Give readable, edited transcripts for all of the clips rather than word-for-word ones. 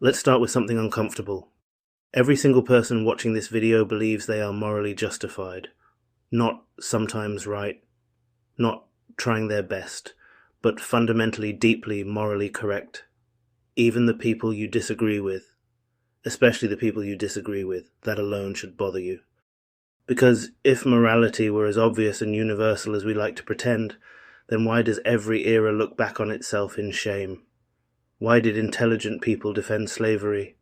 Let's start with something uncomfortable. Every single person watching this video believes they are morally justified. Not sometimes right, not trying their best, but fundamentally deeply morally correct. Even the people you disagree with, especially the people you disagree with, that alone should bother you. Because if morality were as obvious and universal as we like to pretend, then why does every era look back on itself in shame? Why did intelligent people defend slavery?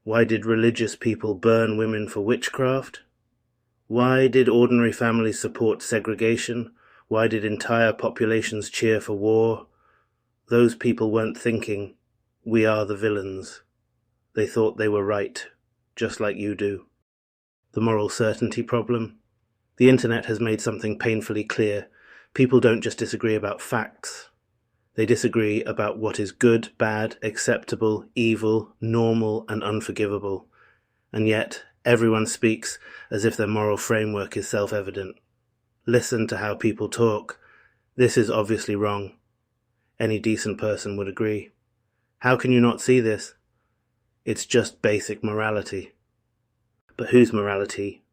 Why did religious people burn women for witchcraft? Why did ordinary families support segregation? Why did entire populations cheer for war? Those people weren't thinking, we are the villains. They thought they were right, just like you do. The moral certainty problem? The internet has made something painfully clear. People don't just disagree about facts. They disagree about what is good, bad, acceptable, evil, normal, and unforgivable. And yet, everyone speaks as if their moral framework is self-evident. Listen to how people talk. This is obviously wrong. Any decent person would agree. How can you not see this? It's just basic morality. But whose morality?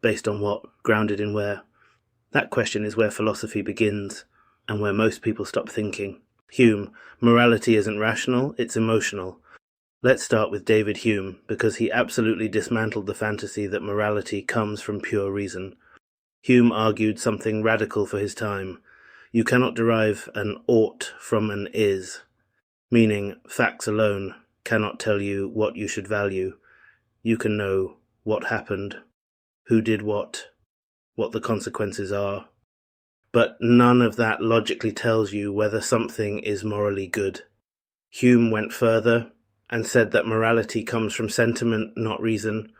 Based on what? Grounded in where? That question is where philosophy begins, and where most people stop thinking. Hume, morality isn't rational, it's emotional. Let's start with David Hume, because he absolutely dismantled the fantasy that morality comes from pure reason. Hume argued something radical for his time. You cannot derive an ought from an is, meaning facts alone cannot tell you what you should value. You can know what happened, who did what the consequences are. But none of that logically tells you whether something is morally good. Hume went further and said that morality comes from sentiment, not reason.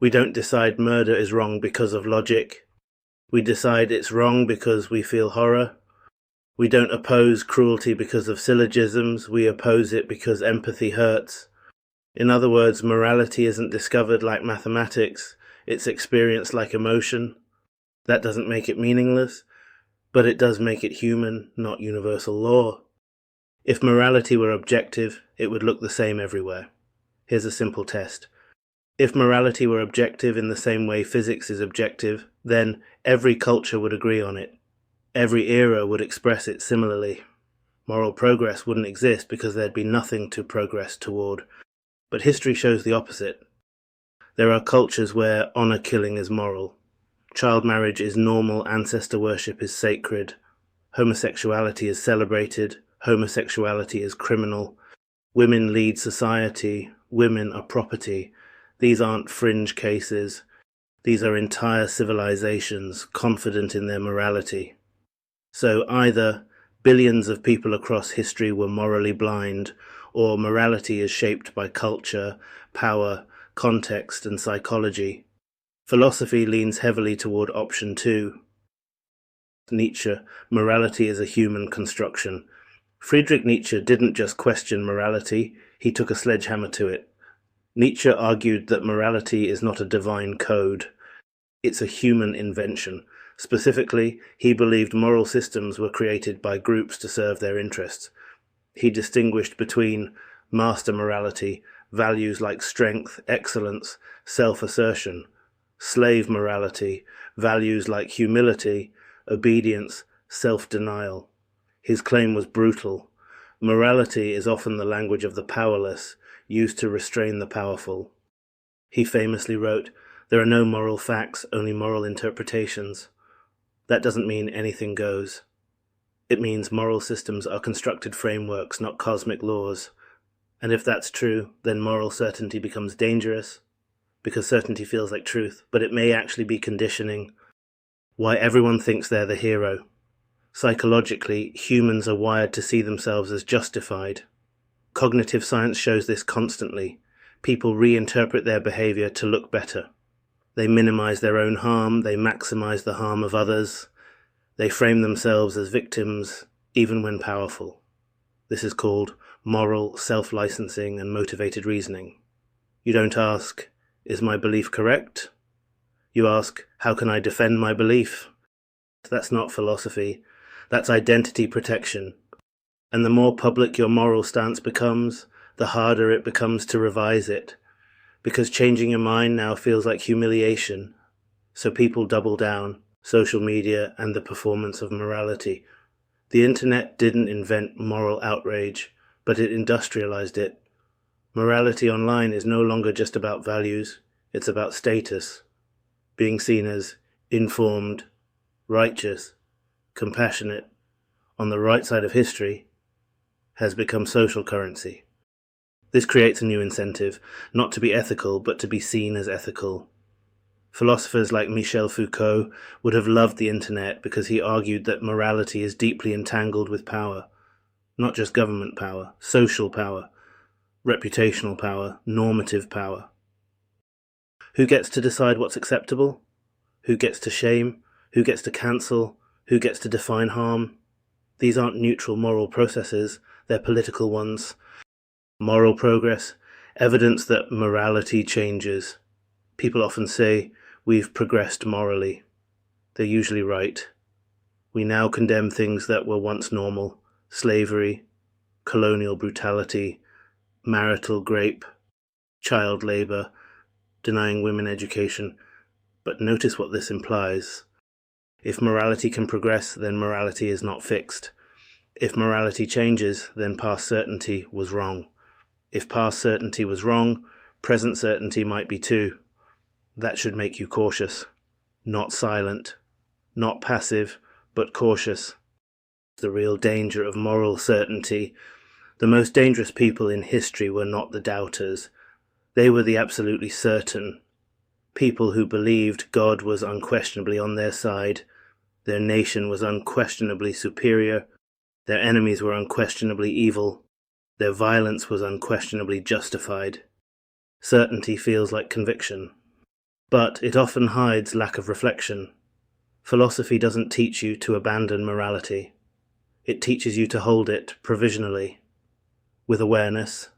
We don't decide murder is wrong because of logic. We decide it's wrong because we feel horror. We don't oppose cruelty because of syllogisms, we oppose it because empathy hurts. In other words, morality isn't discovered like mathematics, it's experienced like emotion. That doesn't make it meaningless, but it does make it human, not universal law. If morality were objective, it would look the same everywhere. Here's a simple test. If morality were objective in the same way physics is objective, then every culture would agree on it. Every era would express it similarly. Moral progress wouldn't exist because there'd be nothing to progress toward. But history shows the opposite. There are cultures where honor killing is moral. Child marriage is normal, ancestor worship is sacred. Homosexuality is celebrated, homosexuality is criminal. Women lead society, women are property. These aren't fringe cases. These are entire civilizations confident in their morality. So either billions of people across history were morally blind, or morality is shaped by culture, power, context, and psychology. Philosophy leans heavily toward option 2. Nietzsche, morality is a human construction. Friedrich Nietzsche didn't just question morality, he took a sledgehammer to it. Nietzsche argued that morality is not a divine code. It's a human invention. Specifically, he believed moral systems were created by groups to serve their interests. He distinguished between master morality, values like strength, excellence, self-assertion, slave morality, values like humility, obedience, self-denial. His claim was brutal. Morality is often the language of the powerless, used to restrain the powerful. He famously wrote, "There are no moral facts, only moral interpretations." That doesn't mean anything goes. It means moral systems are constructed frameworks, not cosmic laws. And if that's true, then moral certainty becomes dangerous, because certainty feels like truth, but it may actually be conditioning. Why everyone thinks they're the hero. Psychologically, humans are wired to see themselves as justified. Cognitive science shows this constantly. People reinterpret their behavior to look better. They minimize their own harm, they maximize the harm of others. They frame themselves as victims, even when powerful. This is called moral self-licensing and motivated reasoning. You don't ask, is my belief correct? You ask, how can I defend my belief? That's not philosophy. That's identity protection. And the more public your moral stance becomes, the harder it becomes to revise it, because changing your mind now feels like humiliation. So people double down, social media and the performance of morality. The internet didn't invent moral outrage, but it industrialized it. Morality online is no longer just about values, it's about status, being seen as informed, righteous, compassionate, on the right side of history, has become social currency. This creates a new incentive, not to be ethical, but to be seen as ethical. Philosophers like Michel Foucault would have loved the internet because he argued that morality is deeply entangled with power, not just government power, social power, reputational power, normative power. Who gets to decide what's acceptable? Who gets to shame? Who gets to cancel? Who gets to define harm? These aren't neutral moral processes, they're political ones. Moral progress, evidence that morality changes. People often say, we've progressed morally. They're usually right. We now condemn things that were once normal: slavery, colonial brutality, marital rape, child labour, denying women education. But notice what this implies. If morality can progress, then morality is not fixed. If morality changes, then past certainty was wrong. If past certainty was wrong, present certainty might be too. That should make you cautious. Not silent. Not passive, but cautious. The real danger of moral certainty. The most dangerous people in history were not the doubters. They were the absolutely certain. People who believed God was unquestionably on their side, their nation was unquestionably superior, their enemies were unquestionably evil, their violence was unquestionably justified. Certainty feels like conviction, but it often hides lack of reflection. Philosophy doesn't teach you to abandon morality. It teaches you to hold it provisionally, with awareness,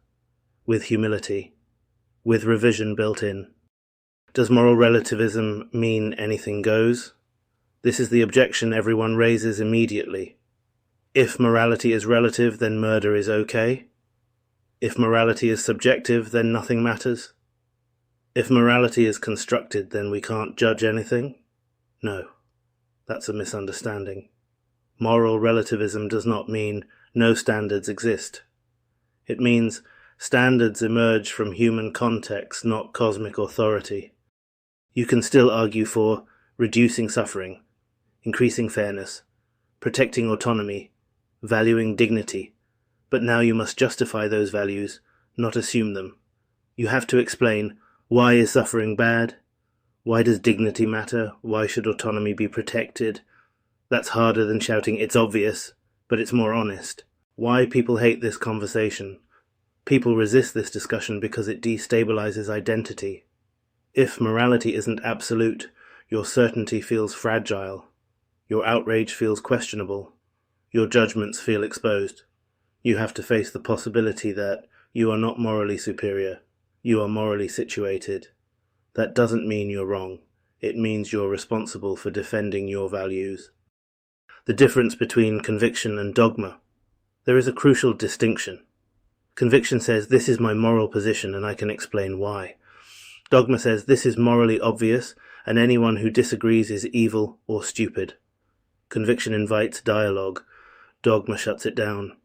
with humility, with revision built in. Does moral relativism mean anything goes? This is the objection everyone raises immediately. If morality is relative, then murder is okay. If morality is subjective, then nothing matters. If morality is constructed, then we can't judge anything? No, that's a misunderstanding. Moral relativism does not mean no standards exist. It means standards emerge from human context, not cosmic authority. You can still argue for reducing suffering, increasing fairness, protecting autonomy, valuing dignity, but now you must justify those values, not assume them. You have to explain, why is suffering bad? Why does dignity matter? Why should autonomy be protected? That's harder than shouting, it's obvious, but it's more honest. Why people hate this conversation? People resist this discussion because it destabilizes identity. If morality isn't absolute, your certainty feels fragile. Your outrage feels questionable. Your judgments feel exposed. You have to face the possibility that you are not morally superior. You are morally situated. That doesn't mean you're wrong. It means you're responsible for defending your values. The difference between conviction and dogma. There is a crucial distinction. Conviction says, this is my moral position and I can explain why. Dogma says, this is morally obvious and anyone who disagrees is evil or stupid. Conviction invites dialogue. Dogma shuts it down.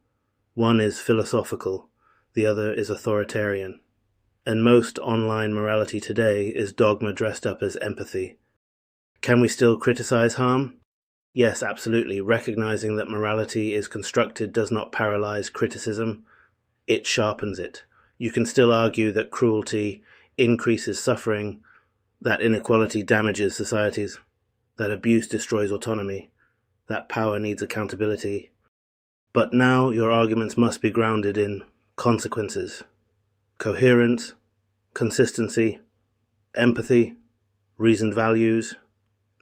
One is philosophical, the other is authoritarian. And most online morality today is dogma dressed up as empathy. Can we still criticize harm? Yes, absolutely. Recognizing that morality is constructed does not paralyze criticism. It sharpens it. You can still argue that cruelty increases suffering, that inequality damages societies, that abuse destroys autonomy, that power needs accountability. But now your arguments must be grounded in consequences, coherence, consistency, empathy, reasoned values,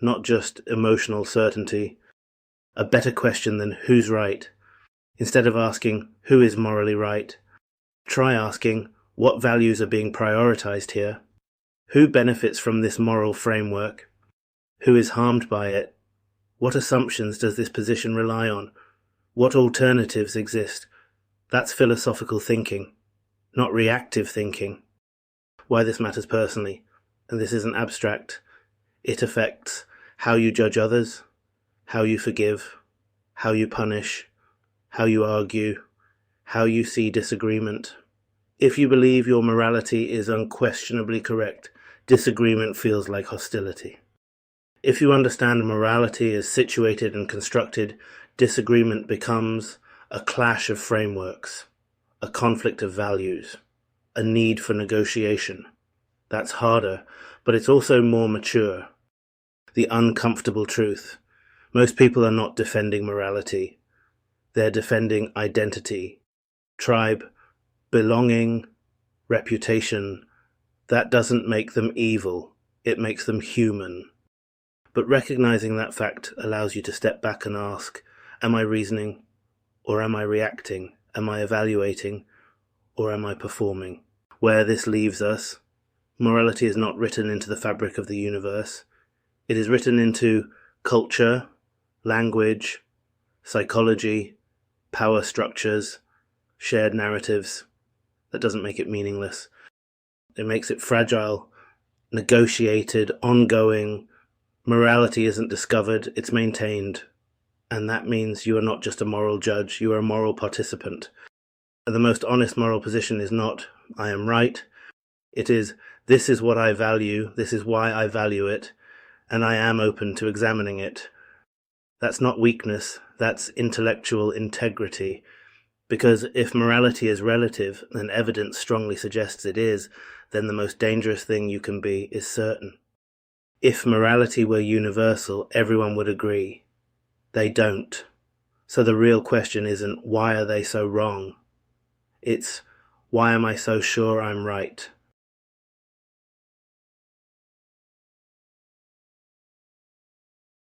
not just emotional certainty. A better question than who's right. Instead of asking who is morally right, try asking what values are being prioritized here, who benefits from this moral framework, who is harmed by it, what assumptions does this position rely on, what alternatives exist. That's philosophical thinking. not reactive thinking. Why this matters personally, and this isn't abstract, it affects how you judge others, how you forgive, how you punish, how you argue, how you see disagreement. If you believe your morality is unquestionably correct, disagreement feels like hostility. If you understand morality is situated and constructed, disagreement becomes a clash of frameworks, a conflict of values, a need for negotiation. That's harder, but it's also more mature. The uncomfortable truth. Most people are not defending morality. They're defending identity, tribe, belonging, reputation. That doesn't make them evil. It makes them human. But recognizing that fact allows you to step back and ask, am I reasoning, or am I reacting? Am I evaluating, or am I performing? Where this leaves us, morality is not written into the fabric of the universe. It is written into culture, language, psychology, power structures, shared narratives. That doesn't make it meaningless. It makes it fragile, negotiated, ongoing. Morality isn't discovered, it's maintained. And that means you are not just a moral judge, you are a moral participant. And the most honest moral position is not, I am right. It is, this is what I value, this is why I value it, and I am open to examining it. That's not weakness, that's intellectual integrity. Because if morality is relative, and evidence strongly suggests it is, then the most dangerous thing you can be is certain. If morality were universal, everyone would agree. They don't. So the real question isn't, why are they so wrong? It's, why am I so sure I'm right?